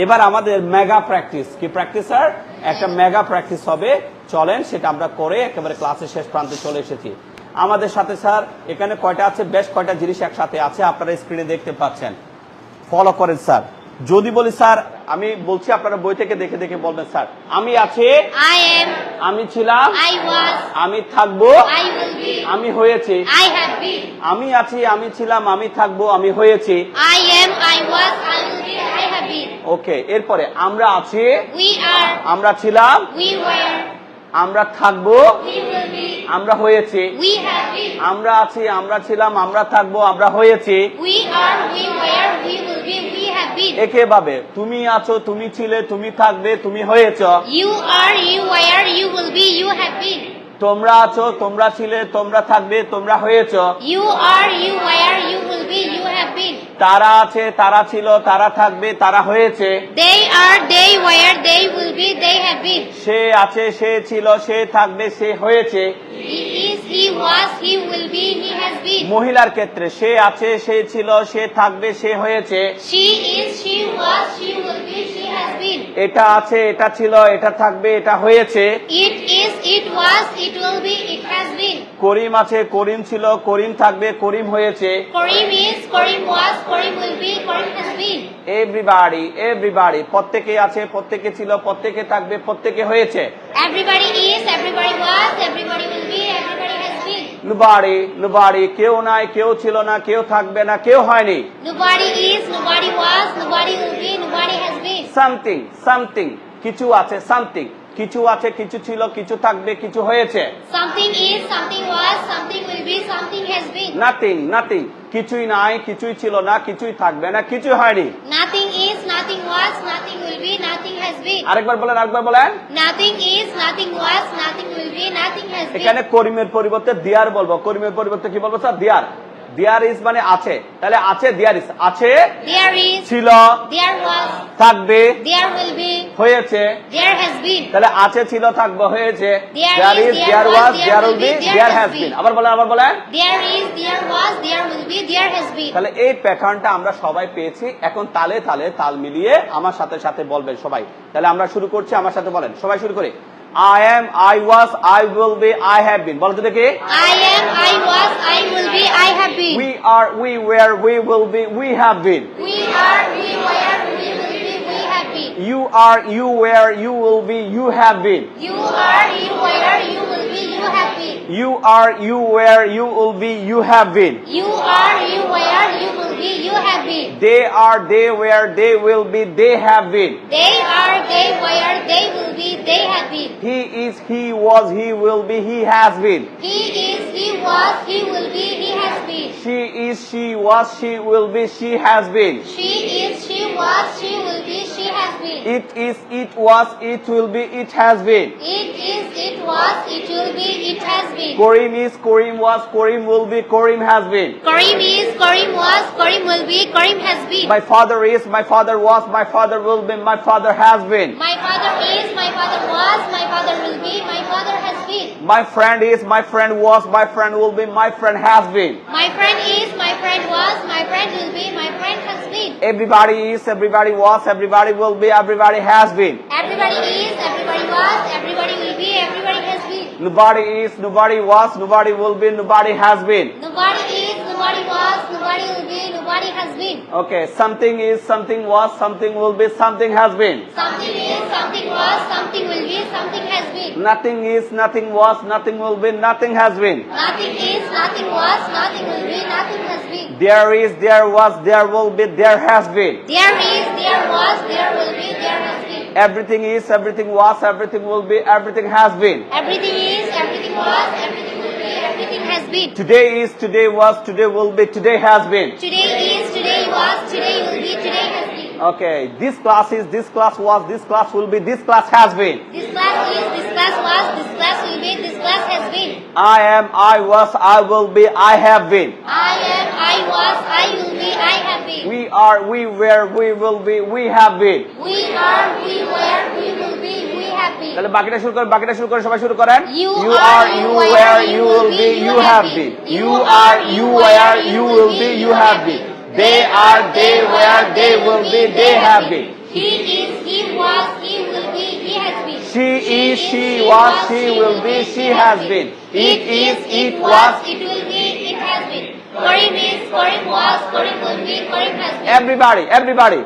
এবার আমাদের mega practice কি প্র্যাকটিস স্যার একটা মেগা প্র্যাকটিস হবে চলেন সেটা আমরা করে একেবারে ক্লাসের শেষ প্রান্তে চলে এসেছি আমাদের সাথে স্যার এখানে কয়টা আছে বেশ কয়টা জিনিস একসাথে আছে আপনারা স্ক্রিনে দেখতে পাচ্ছেন ফলো করেন স্যার যদি বলি স্যার আমি বলছি আপনারা বই থেকে দেখে দেখে বলবেন স্যার আমি আছি I am, আমি ছিলাম I was, আমি থাকবো I will be, আমি হয়েছি I have been, আমি আছি আমি ছিলাম আমি থাকবো আমি হয়েছি I am, I was, I will be, I have been. ওকে এরপরে আমরা আছি We are, আমরা ছিলাম we were, আমরা থাকবো we will be, আমরা হয়েছি we have been. আমরা আছি আমরা ছিলাম আমরা থাকবো আমরা হয়েছি We are, we were, we will be, we have been. একেভাবে তুমি আছো তুমি ছিলে তুমি থাকবে তুমি হয়েছ You are, you were, you will be, you have been. তোমরা আছো তোমরা ছিলে তোমরা থাকবে তোমরা হয়েছ You are, you were, you will be, you have been. তারা আছে তারা ছিল তারা থাকবে তারা হয়েছে They are, they were, they will be, they have been. সে আছে সে ছিল সে থাকবে সে হয়েছে He is, he was, he will be, he has been. মহিলার ক্ষেত্রে সে আছে সে ছিল সে থাকবে সে হয়েছে She is, she was, she will be, she has been. এটা আছে এটা ছিল এটা থাকবে এটা হয়েছে It is, it was, it will be, it has been. করিম আছে করিম ছিল করিম থাকবে করিম হয়েছে Karim is, Karim was, Karim will be, Karim has been. Everybody everybody প্রত্যেকে আছে প্রত্যেকে ছিল প্রত্যেকে থাকবে প্রত্যেকে হয়েছে Everybody is, everybody was, everybody will be, everybody has been. নুবাড়ি কেউ নাই কেউ ছিল না কেউ থাকবে না কেউ হয়নি Nobody is, nobody was, nobody will be, nobody has been. Something something কিছু আছে সামথিং কিছু আছে কিছু ছিল কিছু থাকবে কিছু হয়েছে Something is, something was, something will be, something has been. Nothing nothing কিছুই নাই কিছুই ছিল না কিছুই থাকবে না কিছুই হয়নি Nothing is, nothing was, nothing will be, nothing has been. আরেকবার বলেন Nothing is, nothing was, nothing will be, nothing has এখানে been. করিমের পরিবর্তে দিয়ার বলবো করিমের পরিবর্তে কি বলবো স্যার দিয়ার দিয়ার ইজ মানে আছে তাহলে আছে দিয়ার ইজ আছে There is, ছিল there was, থাকবে there will be, হয়েছে there has been. তাহলে আছে ছিল থাকবে হয়েছে There there is, is there there was, was there there will will be be, there there has has been. Been আবার বলেন There is, there was, there will be, there has been. তাহলে এই প্যাটার্নটা আমরা সবাই পেয়েছি এখন তালে তালে তাল মিলিয়ে আমার সাথে সাথে বলবেন সবাই তাহলে আমরা শুরু করছি আমার সাথে বলেন সবাই শুরু করি I am, I was, I will be, I have been. বলো তো দেখি I am, I was, I will be, I have been. We are, we were, we will be, we have been. We are, we were, we will be, we have been. You are, you were, you will be, you have been. You are, you were, you will be, you have been. You are, you were, you will be, you have been. You are, you were, you will be, you have been. They are, they were, they will be, they have been. They are, they were, they will be, they have been. He is, he was, he will be, he has been. He is, he was, he will be, he has been. She is, she was, she will be, she has been. She is, she was, she will be, she has been. It is, it was, it will be, it has been. It is, it was, it will be, it has been. Karim is, Karim was, Karim will be, Karim has been. Karim is, Karim was, Karim will be, Karim has been. My father is, my father was, my father will be, my father has been. My father is, my father was, my father will be, my father has been. My friend is, my friend was, my friend will be, my friend has been. My friend is, my friend was, my friend will be, my friend has been. Everybody is, everybody was, everybody will be, everybody has been. Everybody is, everybody was, everybody will be, everybody has been. Nobody is, nobody was, nobody will be, nobody has been. Nobody is, nobody was, nobody will be, nobody has been. Okay, something is, something was, something will be, something has been. Something is, something was, something will be, something has been. Nothing is, nothing was, nothing will be, nothing has been. Nothing is, nothing was, nothing will be, nothing has been. There is, there was, there will be, there has been. There is, there was, there will be, there has been. Everything is, everything was, everything will be, everything has been. Everything is, everything was, everything will be, everything has been. Today is, today was, today will be, today has been. Today is, today was, today will be, today has been. Okay, this class is, this class was, this class will be, this class has been. This class is, this class was, this class will be, this class has been. I am, I was, I will be, I have been. I am, I was, I will be, I have been. We are, we were, we will be, we have been. We are, we were, we will be, we have been. তাহলে বাকিটা শুরু করেন সবাই শুরু করেন You You are, are, you were, you will be, you have been. You are, you were, you will be, you have been. They are, they were, they will be, they have been. He is, he was, he will be, he has been. She is, she was, she will be, she has been. It is, it was. it will be, it has been. Karim is, Karim was, Karim will be, Karim has been. Everybody, everybody.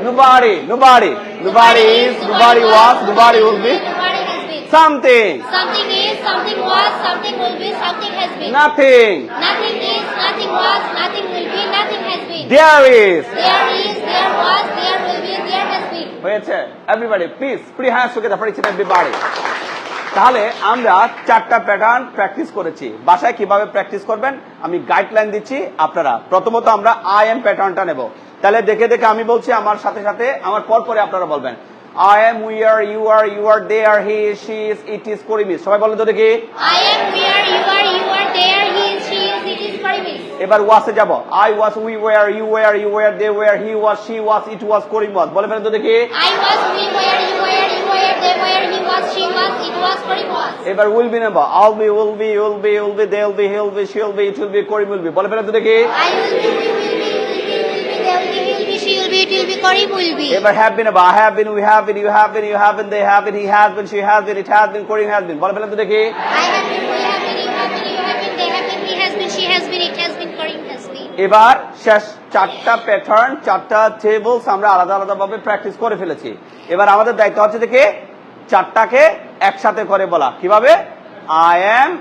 Nobody, nobody. Nobody is, nobody was, nobody will be. Nobody has been. Something, Something is, something was, something will be, something has been. nothing. Nothing is, nothing was, nothing will be, nothing has been. There is. There is, there was, there will be, there has been. হয়েছে? Everybody, please, put your hands together for each and everybody. তাহলে আমরা 4টা pattern practice করেছি। বাসায় কিভাবে practice করবেন আমি guideline দিচ্ছি আপনারা। প্রথমত আমরা আই এম প্যাটার্নটা নেব। তাহলে দেখে দেখে আমি বলছি, আমার সাথে সাথে আমার পর পরে আপনারা বলবেন। I am, we are, you are, they are, he is, she is, it is, Karim is. সবাই বলেন তো দেখি। I am, we are, you are, there, he is, she is, it is, Karim is. এবার ওয়াসে যাব। I was, we were, you were, they were, he was, she was, it was, Karim was. বলে ফেলেন তো দেখি। I was, we were, you were, they were, he was, she was, it was, Karim was. এবার will be নেব। I'll be, will be, they will be, he will be, she will be, it will be, Karim will be. বলে ফেলেন তো দেখি। I will be, we will be, they will be, he will be, she will be, it will be, Karim will be. এবার have been নেব। I have been, we have been, you have been, they have been, he has been, she has been, it has been, Karim has been. বলে ফেলেন তো দেখি। I have been, we have been, you have been, they have been, he has been, she has been, it has been, Karim has been. এবার শেষ 4টা pattern, 4টা tables আমরা আলাদা আলাদা ভাবে প্র্যাকটিস করে ফেলেছি। এবার আমাদের দায়িত্ব হচ্ছে দেখে 4টাকে একসাথে করে বলা। কিভাবে? I am,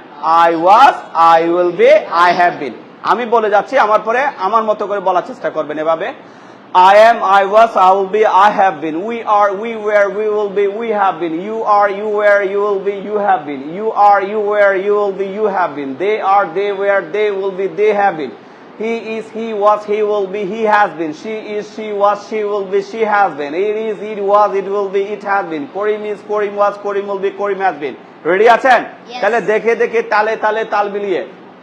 I was, I will be, I have বিন। আমি বলে যাচ্ছি, আমার পরে আমার মতো করে বলার চেষ্টা করবেন এভাবে। I am, I was, I will be, I have been. We are, we were, we will be, we have been. You are, you were, you will be, you have been. You are, you were, you will be, you have been. They are, they were, they will be, they have been. He is, he was, he will be, he has been. She is, she was, she will be, she has been. It is, it was, it will be, it has been. Karim is, Karim was, Karim will be, Karim has been. Ready আছেন? Yes. তাহলে দেখে দেখে তালে তালে তাল মিলিয়ে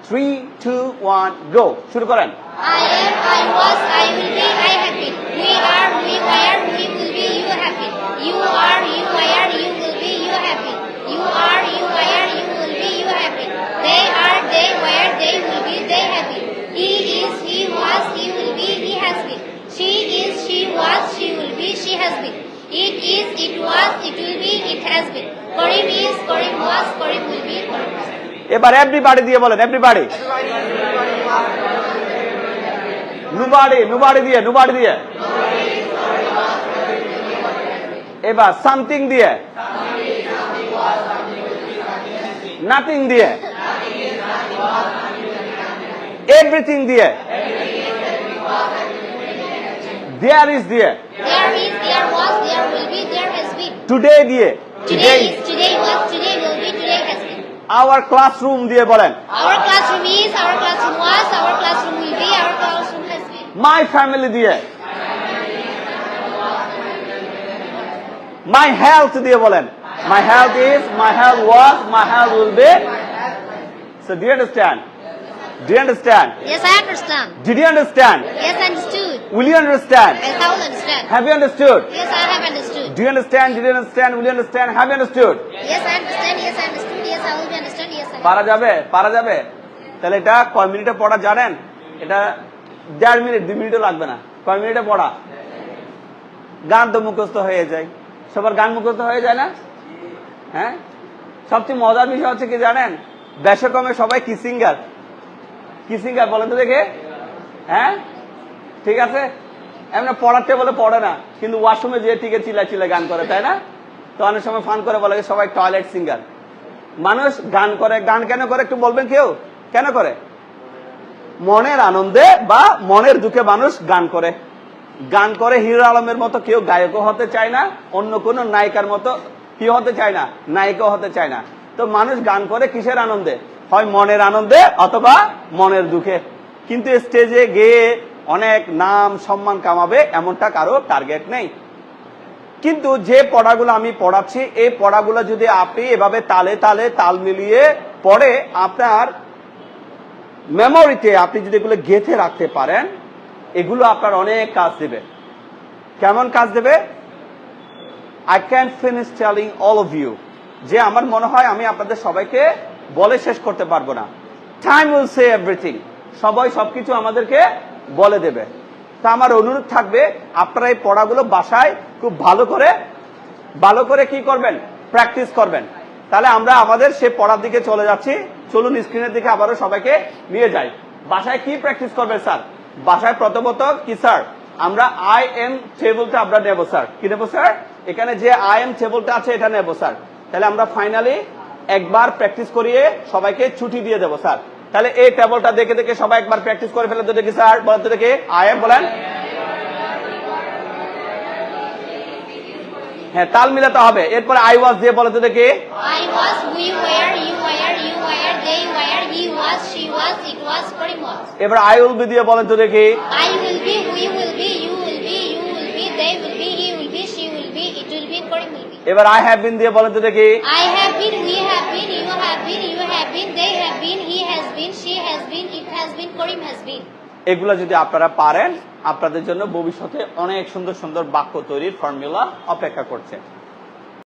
3, 2, 1, go. শুরু করেন। I am, I was, I will be, I have been. We are, we were, we will be, you have been. You are, you were, you will be, you have been. You are, you were, you will be, you have been. They are, they were, they will be, they have been. He is, he was, he will be, he has been. She is, she was, she will be, she has been. It is, it was, it will be, it has been. Karim is, Karim was, Karim will be, Karim has been. এবার everybody দিয়ে বলেন। Everybody, নুবাডি দিয়ে। এবার something দিয়ে, nothing দিয়ে, everything দিয়ে, there is দিয়ে, There is, there was, there will be, there has been. Today দিয়ে, Today is, today was, today will be, today has been. Our classroom দিয়ে বলেন। Our classroom is, our classroom was, our classroom will be, our classroom has been. My family দিয়ে, my health দিয়ে বলেন। My health is, my health was, my health will be. So do you understand? Do you understand? Yes, I understand. Did you understand? Yes, I understood. Will you understand? Yes, I will understand. Have you understood? Yes, I have understood. Do you understand? Did you understand? Will you understand? Have you understood? Yes, I understand. Yes, I understood. Yes, I will be understand. Yes, I পারা যাবে? পারা যাবে? তাহলে এটা কয় মিনিটে পড়া জানেন? এটা 1.5 মিনিট 2 মিনিটও লাগবে না। কয় মিনিটে পড়া? গান তো মুখস্থ হয়ে যায়। সবার গান মুখস্থ হয়ে যায় না? হ্যাঁ? সবচেয়ে মজার বিষয় হচ্ছে কি জানেন? দেশকমে সবাই কি সিঙ্গার? কি সিঙ্গার বলেন তো দেখে? হ্যাঁ, ঠিক আছে। এমনি পড়ার টেবলে পড়ে না, কিন্তু ওয়াশরুমে যেয়ে টিকে চিল্লা গান করে, তাই না? তো অনেক সময় ফান করে বলে সবাই টয়লেট সিঙ্গার। মানুষ গান করে, গান কেন করে একটু বলবেন কেউ? কেন করে? মনের আনন্দে বা মনের দুঃখে মানুষ গান করে। গান করে হিরো আলমের মতো কেউ গায়কও হতে চায় না, অন্য কোনো নায়িকার মতো কি হতে চায় না, নায়িকাও হতে চায় না। তো মানুষ গান করে কিসের আনন্দে? হয় মনের আনন্দে অথবা মনের দুঃখে। কিন্তু স্টেজে গিয়ে অনেক নাম সম্মান কামাবে এমনটা কারো টার্গেট নেই। কিন্তু যে পড়াগুলো আমি পড়াচ্ছি, এই পড়াগুলো যদি আপনি এভাবে তালে তালে তাল মিলিয়ে পড়ে আপনার মেমোরিতে আপনি যদি এগুলো গেঁথে রাখতে পারেন, এগুলো আপনার অনেক কাজ দেবে। কেমন কাজ দেবে? I can't finish telling all of you, যে আমার মনে হয় আমি আপনাদের সবাইকে বলে শেষ করতে পারবো না। Time will say everything, সবাই সবকিছু আমাদেরকে বলে দেবে। তা আমার অনুরোধ থাকবে আপনারা এই পড়াগুলো বাসায় খুব ভালো করে কি করবেন, প্র্যাকটিস করবেন। তাহলে আমরা আমাদের সে পড়ার দিকে চলে যাচ্ছি। চলুন স্ক্রিনের দিকে আবারও সবাইকে নিয়ে যাই। বাসায় কি প্র্যাকটিস করবেন স্যার? বাসায় প্রথমত কি স্যার, আমরা আই এম টেবলটা আমরা নেব স্যার। কি নেব স্যার? এখানে যে আই এম টেবলটা আছে এটা নেব স্যার। তাহলে আমরা ফাইনালি একবার প্র্যাকটিস করিয়ে সবাইকে ছুটি দিয়ে দেবো স্যার। তাহলে এই টেবলটা দেখে দেখে সবাই একবার প্র্যাকটিস করে ফেলেন তো দেখি স্যার, বলেন তো দেখি। আই এম বলেন, হ্যাঁ তাল মিলাতে হবে। এরপরে আই ওয়াজ দিয়ে বলেন তো দেখি। I was, we were, you were, they were, he was, she was, it was, Karim was. এবার আই উইল বি দিয়ে বলেন তো দেখি। I will be, we will be, you will be, they will be, he will be, she will be, it will be, Karim will be. এবার I have বিন দিয়ে বলেন তো দেখি। I have been, we have been, you have been, they have been, he has been, she has been, it has been, Karim has been. এগুলো যদি আপনারা পারেন, আপনাদের জন্য ভবিষ্যতে অনেক সুন্দর সুন্দর বাক্য তৈরির ফর্মুলা অপেক্ষা করছে।